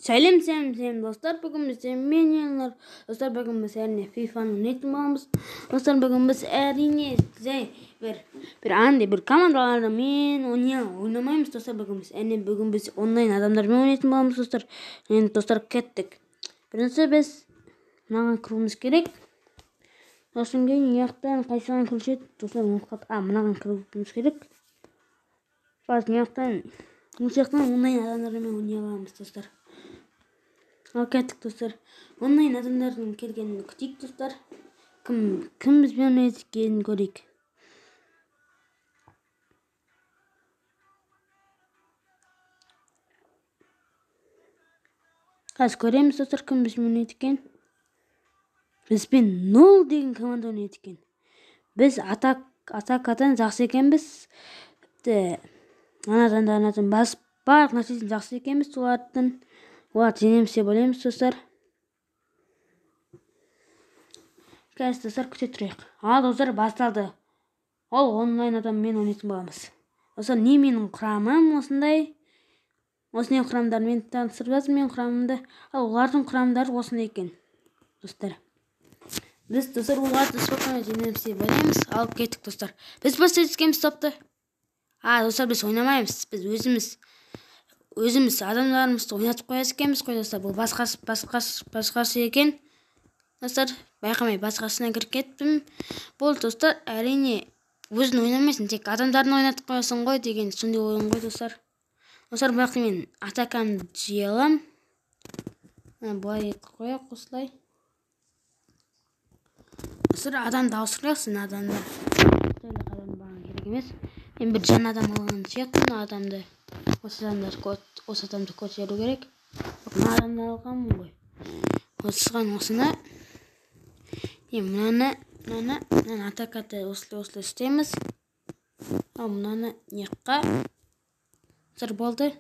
Сәлем достар, бүгін біз менелер. Достар, бүгін біз әрине FIFA-ны ойнайтын боламыз. Достар, бүгін біз әрине бір командалармен ойнамаймыз. Достар, бүгін біз онлайн адамдармен ойнайтын боламыз. Достар, енді достар кеттік. Бірінші біз мынаған кіруіміз керек. Сосын кейін яқтан қайсыған кірушет. Достар, мынаған кіруіміз керек. Бас яқтан онлайн адамдармен ойнай аламыз, достар. Ал кеттік, достар. Онлайн адамдардың келгенін күтейік, достар. Кім бізбен ойнайды екенін көрейік. Қазір көреміз, достар, кім бізбен ойнайды екен. Бізбен 0 деген команда ойнайды екен. Біз атакадан жақсы екенбіз. Анадан барлық нәрсесін жақсы екенбіз. Олар жеңеміз деп ойлаймыз, достар. Қазір, достар, күте тұрайық. Ал, достар, басталды. Ол онлайн адаммен ойнайтын боламыз. Достар, не менің құрамым осындай. Осындай құрамдармен таныстырып жатыр мен құрамымды. Ал олардың құрамдары осындай екен, достар. Біз, достар, оларды спокойно жеңеміз деп ойлаймыз. Алып кеттік, достар. Біз бастайды екенбіз топты. Достар, біз ойнамаймыз. Біз өзіміз адамдарымызды ойнатып қоясы екенбіз қой, достар. Бұл басқасы екен. Достар, байқамай басқасына кіріп кеттім. Бұл, достар, әрине өзін ойнамайсың, тек адамдарын ойнатып қоясың ғой деген сондай ойын ғой, достар. Достар, бірақ мен атакамды жей алам. Былай қояқ осылай. Достар, адамды ауыстырайықсың, адамдар. Адам баған керек емес. Мен бір жан адам алған сияқтымын, адамды. Осы адамды көтеру керек. Мына адамды алғанмын ғой. Осыны. Мынаны атакаты осылай істейміз. Ал мынаны неққа. Достар, болды.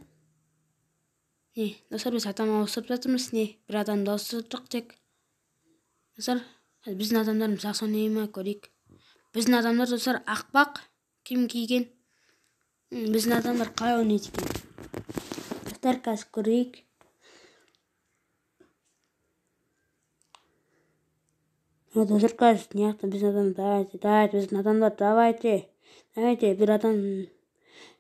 Достар, біз адам ауыстырып жатырмыз. Бір адамды ауыстырдық тек. Достар, біздің адамдарымыз жақсы ойнай ма көрейік. Біздің адамдар, достар, ақпақ киім киген. Біздің адамдар қалай ойнайды екен. Достар, қазір көрейік. Достар, қазір неяқта біздің адамдар біздің адамдар давайте. Бір адам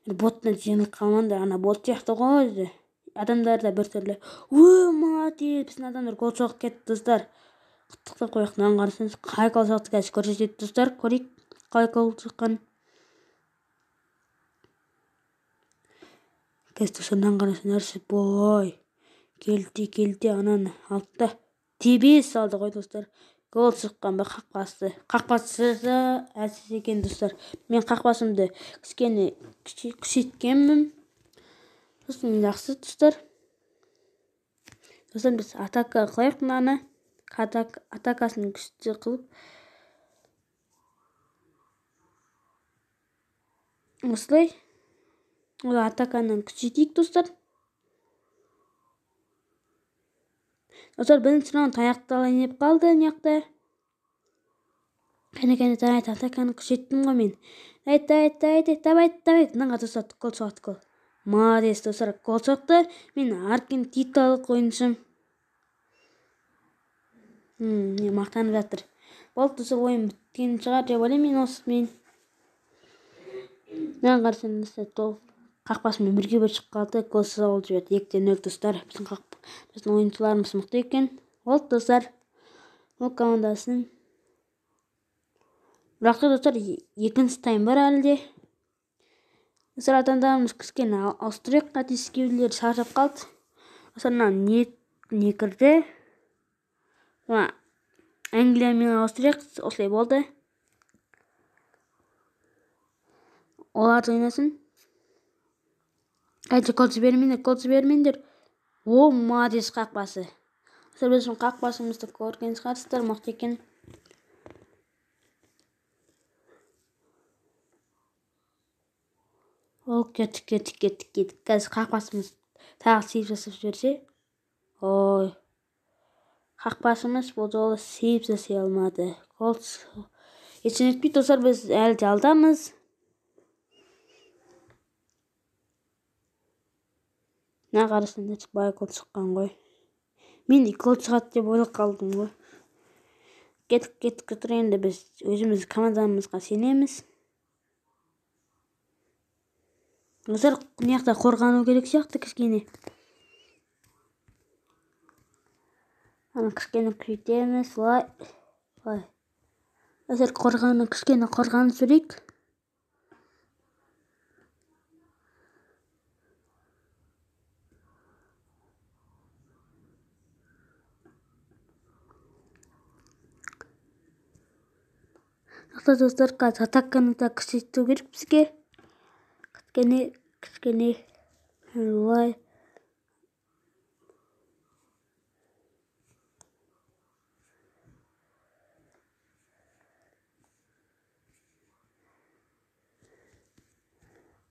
боттан жеңіліп қалмаңды. Ана бот сияқты ғой. Адамдар да бір түрлі. Молодец, біздің адамдар гол соғып кетті, достар. Құттықтап қояйық, мынаған қарасаңыз қалай гол соқты қазір көрсетеді, достар. Көрейік қалай гол соққан. Қазір, достар, мынаған қарасаңыз бой. Келді ананы алды. Тебе салды ғой, достар. Гол соққан ба қақпасы әсіз екен, достар. Мен қақпасымды кішкене күшейткенмін. Сосын жақсы, достар. Достар, біз атака қылайық мынаны. Атакасын күшті қылып. Осылай. Ол атаканы күшейтейік, достар. Достар, бірінші раунд аяқталайын деп қалды неқта. Кәне, атаканы күшеттім ғой мен. Давай. Мынаға, достар, гол соқты. Молодец, достар, гол соқты. Мен аргентиналық ойыншым. Мақтанып жатыр. Болды, достар, ойын біткен шығар деп ойлаймын мен осымен. Мынаған қарасаңыз, қақпасымен бірге шығып қалды. Гол соғылып жіберді. 2-0, достар. Біздің ойыншыларымыз мықты екен. Болды, достар. Ол командасын. Бірақ, достар, екінші тайм бар әлде. Достар, адамдарымыз кішкене ауыстырайық. Қатескеулер шаршап қалды. Достар, не кірді. Англиямен ауыстырайық. Осылай болды. Олар ойнасын. Қайда гол жібермеңдер. Молодец қақпасы. Достар, біз қақпасымызды көрген шығарсыздар, мықты екен. Ол кеттік. Қазір қақпасымыз тағы сейіп жасап жіберсе. Қақпасымыз бұл жолы сейіп жасай алмады. Гол ешін етпейді, достар, біз әлі де алдамыз. Мына қарасаңда шықпай гол шыққан ғой. Мен 2 гол шығады деп ойлап қалдым ғой. Кетіп тұр енді, біз өзіміз командамызға сенеміз. Достар, мына жақта қорғану керек сияқты кішкене. Ана кішкене күйтеміз, лай. Достар, кішкене қорғанып жүрейік. Достар, қазір атаканы да күшейту керек бізге. Кішкене лай.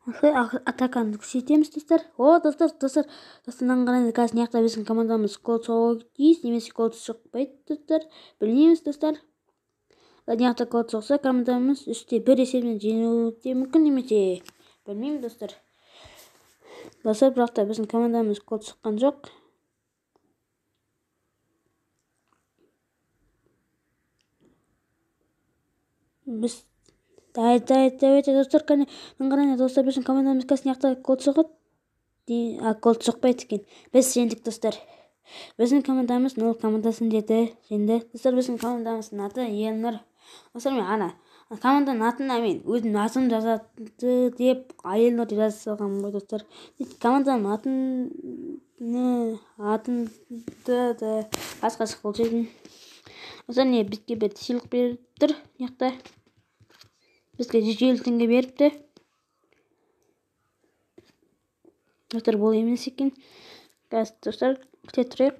Атаканы күшейтеміз, достар. Достар, қараңыз, қазір мына жақта біздің командамыз гол соғуы тиіс, немесе гол соқпайды, достар. Білмейміз, достар. Мына жақта гол соқса, командамыз 3-1 есебімен жеңуі де мүмкін, немесе білмеймін, достар. Достар, бірақ та біздің командамыз гол соққан жоқ. Біз достар, қараңыз, достар, біздің командамыз қазір мына жақта гол соғады. Гол соқпайды екен. Біз жеңдік, достар. Біздің командамыз 0 командасын жеңді. Достар, біздің командамыздың аты Елнұр. Достар, мен ана команданың атына мен өзім атым жазады деп Елнұр деп жазып салғанмын ғой, достар. Команданың атында да қасқасы қол жедім. Достар, бізге бір сыйлық беріп тұр, мына жақта. Бізге 150 теңге беріпті. Достар, бұл емес екен. Қазір, достар, күте тұрайық.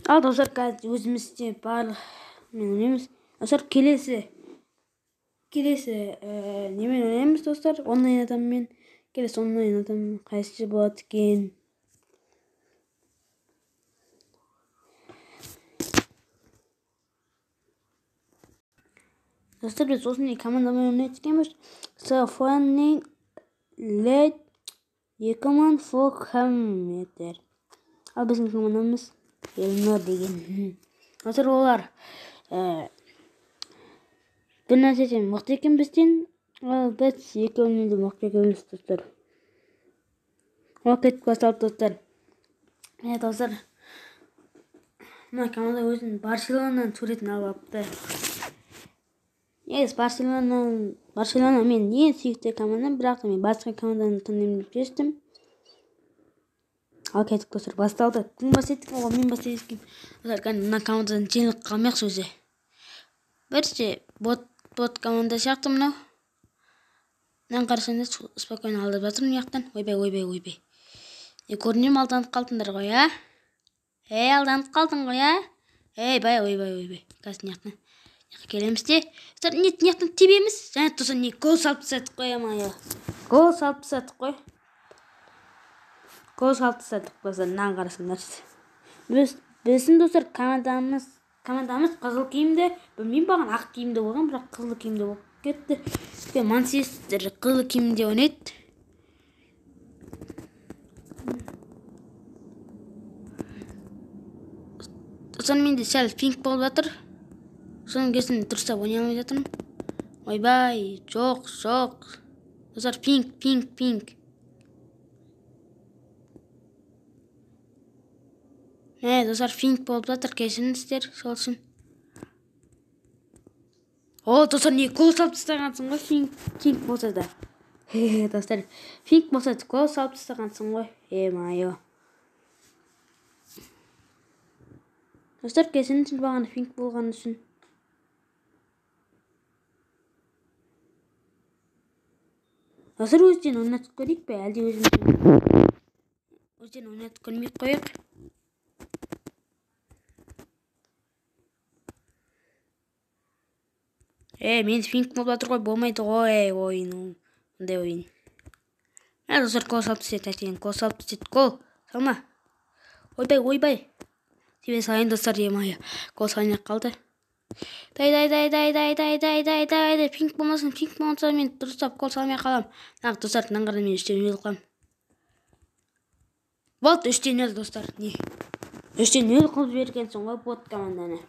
Ал, достар, қазір өзімізде барлық мен ойнаймыз. Достар, келесі немен ойнаймыз, достар? Онлайн адаммен. Келесі онлайн адам қайсы болады екен? Достар, біз осындай командамен ойнайды екенбіз. Сафанның лед 2000 фокметр. Ал біздің командамыз Елнұр деген. Достар, олар бір нәрседен мықты екен бізден. Ал біз екеуінен де мықты екенбіз, достар. Кетіп басталды, достар. Достар, мына команда өзінің Барселонаның суретін алып алыпты. Барселона мен ең сүйікті командам, бірақ та мен басқа команданы таңдаймын деп шештім. Ал кетіп, достар, басталды. Кім бастайды? Мен бастайды екен. Достар, мына командадан жеңіліп қалмайықшы өзі. Бірінші бот команда сияқты мынау. Мынаны қарасаңыз спокойно алдап жатыр мына жақтан. Ойбай. Көрінем, алданып қалдыңдар ғой, а? Алданып қалдың ғой, а? Ойбай. Қазір мына жақтан келеміз де. Достар, мына жақтан тебеміз. Және достар, гол салып тастадық қой, гол салып тастадық қой. Достар, мынаны қарасаңдар. Біздің, достар, командамыз қызыл киімді, білмеймін, баған ақ киімді болған, бірақ қызыл киімді болып кетті. Манчестер қызыл киімде ойнайды. Достар, менде сәл пинг болып жатыр. Соның кезін дұрыстап ойнай алмай жатырмын. Ойбай, жоқ. Достар, пинг. Достар, пинг болып жатыр, кешіріңіздер, сол үшін. Достар, гол салып тастағансың ғой, пинг болса да. Достар, пинг болса да гол салып тастағансың ғой. Достар, кешіріңіздер бағана пинг болған үшін. Достар, өзден ойнатып көрейік пе, әлде өзден ойнатып көрмейік қойық. Мен пинг болып жатыр ғой, болмайды ғой ойын. Ондай ойын. Достар, гол салып тастайды, гол салма. Ойбай. Тебе салайын, достар, гол салайын қалды. Дай. Пинг болмасын, пинг болмаса мен дұрыстап гол салмай қалам. Нақ достар, наңғырды мен 3-0 қылам. Болды 3-0 достар. Не? 3-0 қылып жібергенсің ғой бот команданы.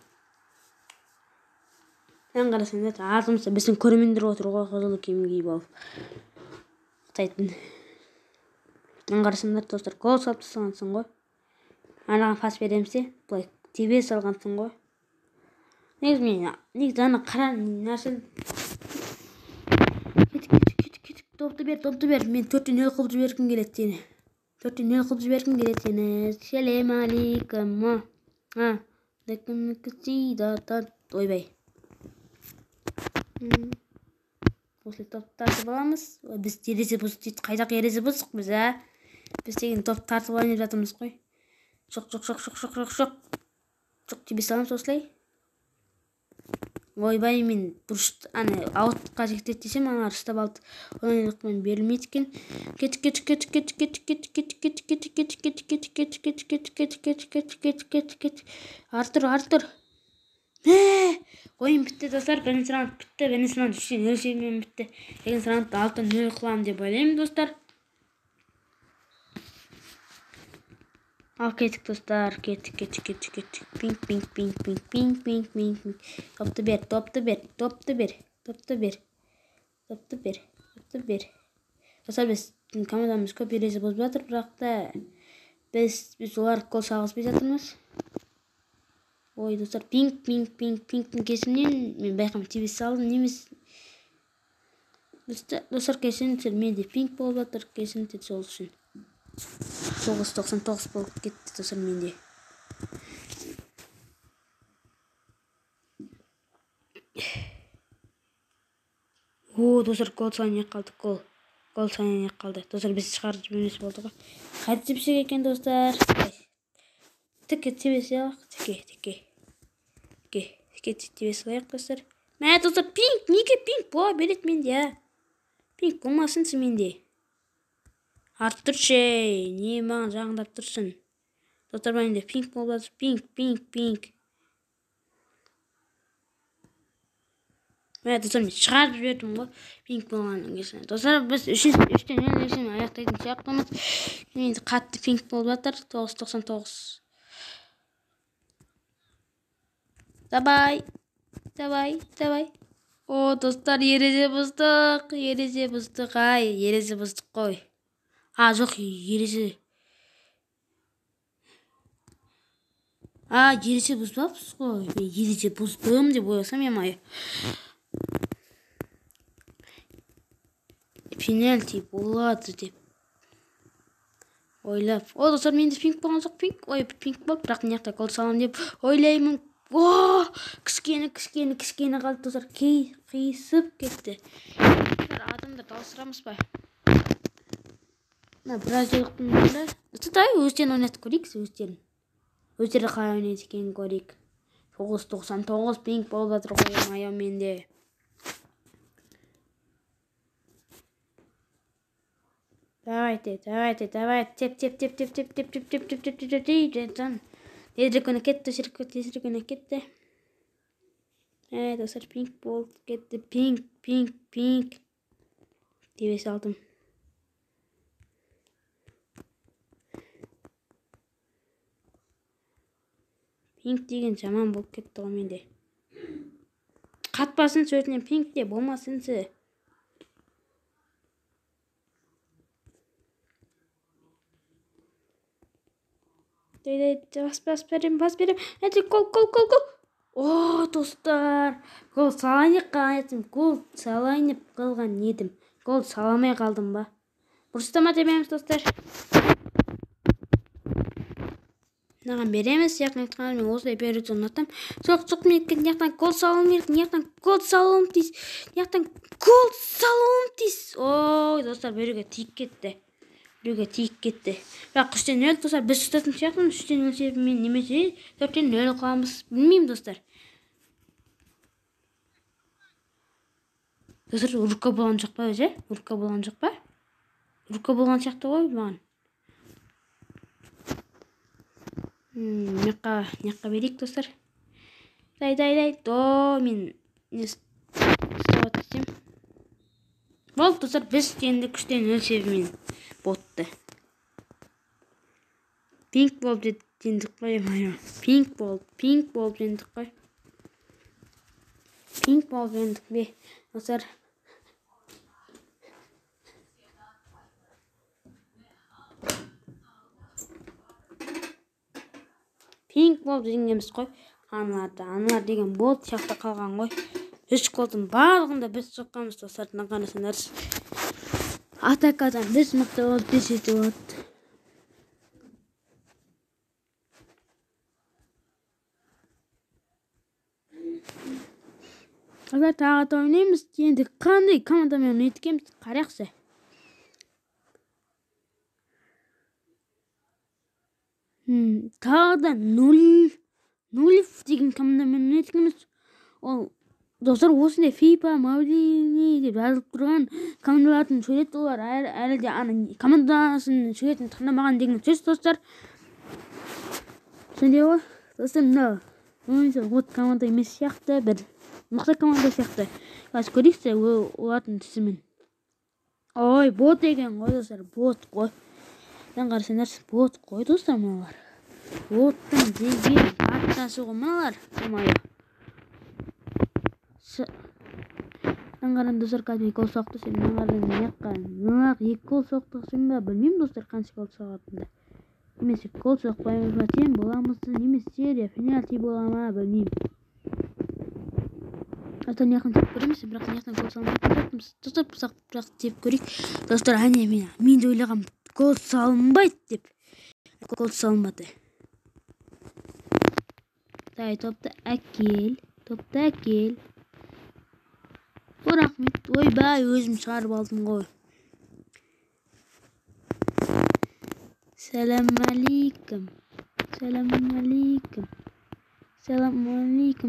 Наңғырасыңдар, артымызда біздің көрермендер отыр ғой, қызыл киім киіп алып. Қытайтын. Наңғырасыңдар достар, гол салып тастағансың ғой. Анаған пас береміз де, былай тебе салғансың ғой. Негізі ана қара нәрсен. Кетік. Топты бер. Мен 4-0 қылып жібергім келеді сені. 4-0 қылып жібергім келеді сені. Шалем алейкум. Ойбай. Осылай топты тартып аламыз. Біз ереже бұздық дейді. Қайдағы ереже бұздық біз, ә? Біз деген топты тартып алайын деп жатырмыз қой. Жоқ. Тебе саламыз осылай. Ойбай, мен бұрыш аутқа жіктет десем, ана рыстап алды. Одан еқпен берілмейді екен. Кетік. Артур. Ойын бітті достар, бірінші раунд бітті. Бірінші раунд 3-0 шегімен бітті. Екінші раундты 6-0 қыламын деп ойлаймын достар. Ал кетік достар, кетік. Пинг. Топты бер. Достар, біз командамыз көп ереже бұзып жатыр, бірақ та біз олар гол салғызбай жатырмыз. Ой, достар, пинг кесімнен мен байқам тебе салдым немес. Достар, кесімдер менде пинг болып жатыр, кесімдер сол үшін. 999 болып кетті достар менде. Достар, гол салайын қалды. Гол салайын қалды. Достар, біз шығарып жібермес болды ғой. Қайда жіберсек екен достар? Тіке тебесі алақ. Тіке тебесі алайық достар. Мә достар, пинг. Неге пинг бола береді менде, ә? Пинг болмасынсы менде. Артып тұршы, не маған жағындап тұрсын. Достар, менде пинг болып жатыр. Пинг. Мә достар, мен шығарып жібердім ғой. Пинг болғанын кесін. Достар, біз 3-0 есен аяқтайтын сияқтымыз. Мен қатты пинг болып жатыр. 999. Давай. Достар, ереже бұздық. Ереже бұздық қой. Жоқ, ереже. Ереже бұзбапсыз ғой. Мен ереже бұздым деп ойласам емай. Пенальти болады деп ойлап. Достар, менде пинг болған жоқ. Пинг болды, бірақ неқта гол салам деп ойлаймын. Кішкене қалды достар, қиысып кетті. Адамдар дауысырамыз ба? Бразилықтың да. Достар, өздерін ойнатып көрейік, өздері қалай ойнайды екенін көрейік. 999 пинг болып жатыр ғой мая менде. Давайте. Теп. Тезірек өне кетті. Достар, пинг болып кетті. Пинг. Тебесі алдым. Пинг деген жаман болып кетті ғой менде. Қатпасын сөзінен пинг де болмасынсы. Бас берем. Гол. Достар. Гол салайын қалған едім. Гол саламай қалдым ба? Бұрыстама демейміз, достар. Наған береміз, яқын айтқандар мен осылай беруді ұнатам. Жоқ, мен яқтан гол салуым тиіс. Достар, беруге тиіп кетті. Бірақ 3-0 достар, біз ұстатын сияқтымыз. 3-0 себебімен немесе 4-0 қыламыз. Білмеймін достар. Достар, ұрыққа болған жоқ па өзі? Ұрыққа болған сияқты ғой маған. Неққа берейік достар. до мен не істеп кетсем. Болды достар, біз енді күштен өлшеумен ботты. Пинк болып жендік қой, пинк болып жендік қой. Пинк болып жендік бе, достар. Пинк болып жеңгеміз қой. Аналар деген болт сияқты қалған ғой. 3 голдың барлығында біз соққанбыз достар. Қарасаңдар. Атакадан біз мықты болып десеті болады. Аға тағы да ойнаймыз. Енді қандай командамен ойнайтын қарақсы. Тағы да 0 деген командамен ойнайтынбыз. Ол достар осындай FIFA, Mobile деп жазылып тұрған командалардың сурет олар әлі де командасын суретін таңдамаған деген сөз достар. Сондай ғой. Достар, мынау вот команда емес сияқты, бір мықты команда сияқты. Қазір көрейікші олардың тізімін. Ой, бот деген ғой достар, бот қой. Қарасаңдар, бот қой достар мыналар. Боттың деген аттасы ғой мыналар. Қарам достар, қазір 2 гол соқты. Сен мынақ 2 гол соқтықсың ба? Білмеймін достар, қанша гол соғатынды. Немесе гол соқпаймыз ба? Тең боламызды, немесе серия пенальти бола ма? Білмеймін. Атын яқын теп көреміз, бірақ яқын гол салмайтын жатырмыз. Достар, бірақ теп көрейік. Достар, мен де ойлағам гол салынбайды деп. Гол салынбады. Топты әкел. Рахмет. Ойбай, өзім шығарып алдым ғой. Салам алейкум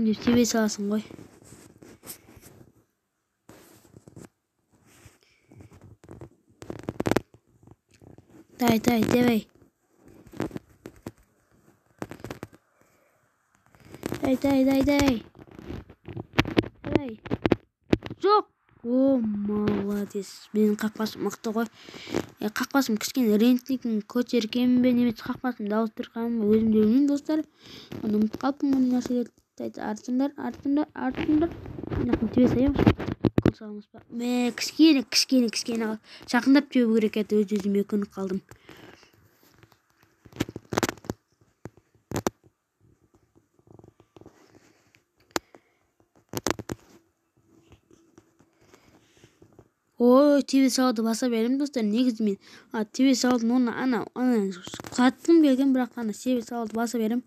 деп себе саласың ғой. Давай. Жоқ. О, молодец. Менің қақпасым мықты ғой. Қақпасым кішкене рейнгтің көтерген бе, немесе қақпасым дауыстырған ба, өзім де білмеймін достар. Оны ұмытып қалыппын оның нәрселерді. Артында. Жақын тебе саямыз. Гол саламыз ба? Кішкене жақындап тебу керек еді, өзіме көніп қалдым. Ой, тебе салды баса берем достар. Негізі мен тебе салдың оны қаттым келген, бірақ тебе салды баса берем.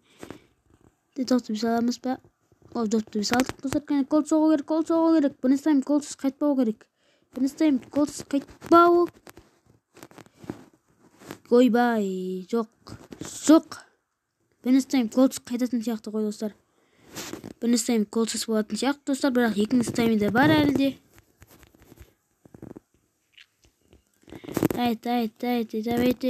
Допты саламыз ба? Ол допты салдық достар. Гол соғу керек. Бұныстайым голсыз қайтпау керек. Ойбай, жоқ. Бұныстайым голсыз қайтатын сияқты ғой достар. Бұныстайым голсыз болатын сияқты достар, бірақ екінші таймда бар әлі де. Давайте.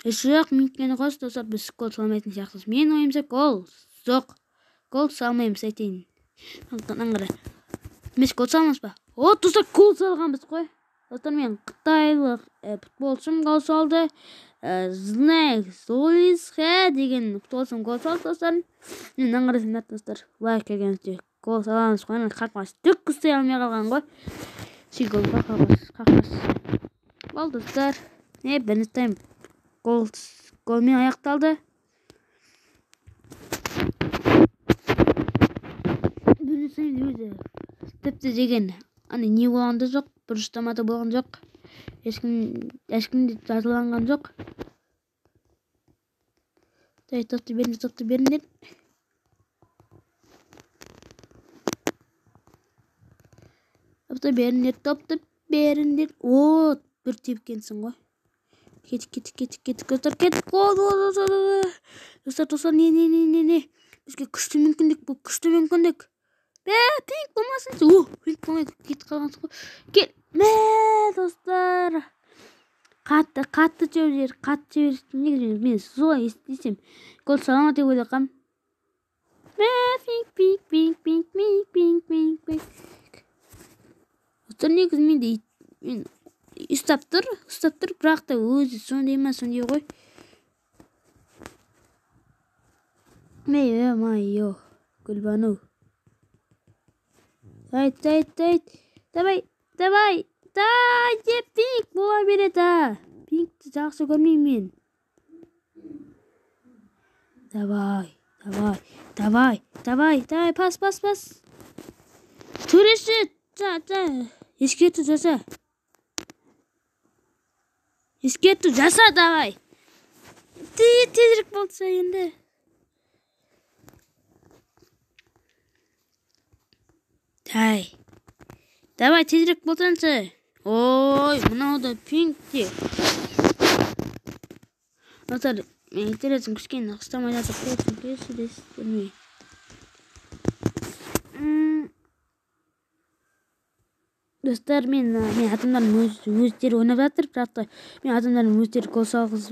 Жоқ, минуткені қос достар, біз гол салмайтын сияқтымыз. Мен ойымса гол. Жоқ. Гол салмаймыз айтайын. Қара. Біз гол салмыз ба? О, достар, гол салғанбыз қой. Достар, мен қытайлық футболшым гол салды. Знайк Солисхе деген футболшым гол салды достар. Мен қарасаңдар достар, лайк келгенде гол саламыз қой. Қақпасы түк ұстай алмай қалған ғой. Голға қақпас. Бол достар. Біріністен голмен аяқталды. Біріністен өзі тіпті деген не болғанда жоқ. Бұрыштамада болған жоқ. Ешкімде жазыланған жоқ. Топты беріңдер. Топты беріңдер. О, бір тепкенсің ғой. Кеттік. Достар, не. Бізге күшті мүмкіндік. Пинк болмасын. Пинк болмай кетіп қалғансың ғой. Достар. Қатты жібер. Неге мен солай естисем гол салама деп ойлағам. Достар, негізі менде ұстап тұр, бірақ та өзі сондай ғой. Ё-моё, Гүлбану. Давай, деп пинг бола береді. Пингті жақсы көрмеймін мен. Давай, пас. Төреші, ескерту жаса, давай. Тезірек болса енді. Давай, тезірек болсаншы. Ой, мынауды пингте. Достар, мен интернетім кішкене ұстамай жатып қойсын, көрмей. Достар, мен адамдардың өздері ойнап жатыр, бірақ та мен адамдардың өздері гол салғызып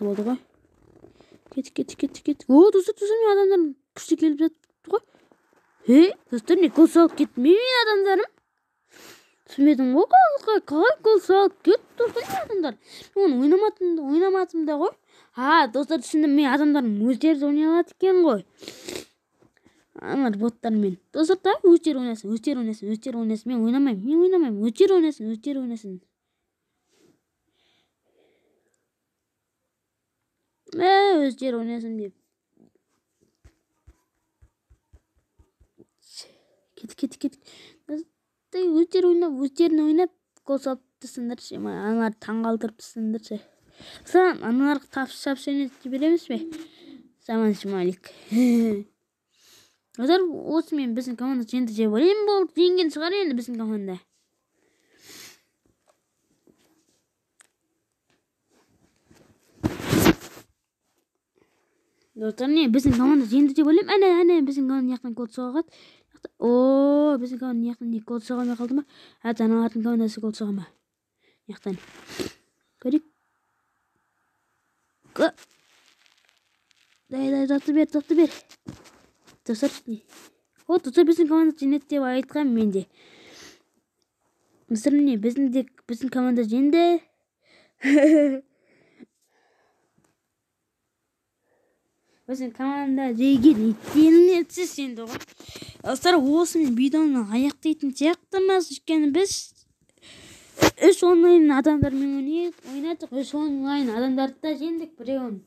болды ғой. Кет. О, достар, мен адамдардың күшті келіп жатыр ғой. Достар, не гол салып кетті мен адамдарым? Түсінбедім ғой, қалай гол салып кетті достар, мен адамдар. Мен ойнаматым да ғой. Достар, түсіндім, мен адамдардың өздері ойнай алады екен ғой. Аналар боттармен. Достар, да өздері ойнасын. Мен ойнамаймын. Өздері ойнасын. Өздері ойнасын деп. Кет. Өздерін ойнап, гол салып тастаңдаршы. Аналар таңғалдырып тастаңдаршы. Аналарға тапсап сөйнетіп береміз бе? Заман шымалик. Достар, осы мен біздің команда жеңді деп ойлаймын, болды. Жеңген шығар енді біздің команда. Достар, біздің команда жеңді деп ойлаймын. Әне, біздің команда яқтан гол соғады. Біздің команда яқтан гол соғамай қалды ма? Аналардың командасы гол соға ма? Яқтан. Көрейік. Зақты бер. Достар, біздің команда жеңеді деп айтқам менде. Достар, біздің команда жеңді. Біздің команда жеңген екеніне сенді ғой. Достар, осымен видеоны аяқтайтын сияқтымыз. Өйткені біз 3 онлайн адамдармен ойнадық. 3 онлайн адамдарды да жеңдік. Біреуін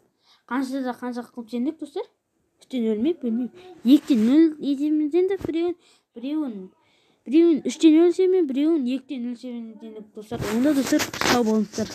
қанша қылып жеңдік, достар? 3-0 ме, білмеймін. 2-0 жеңдік. Біреуін 3-0 жеңдік, біреуін 2-0 жеңдік, достар. Онда достар, сау болыңыздар.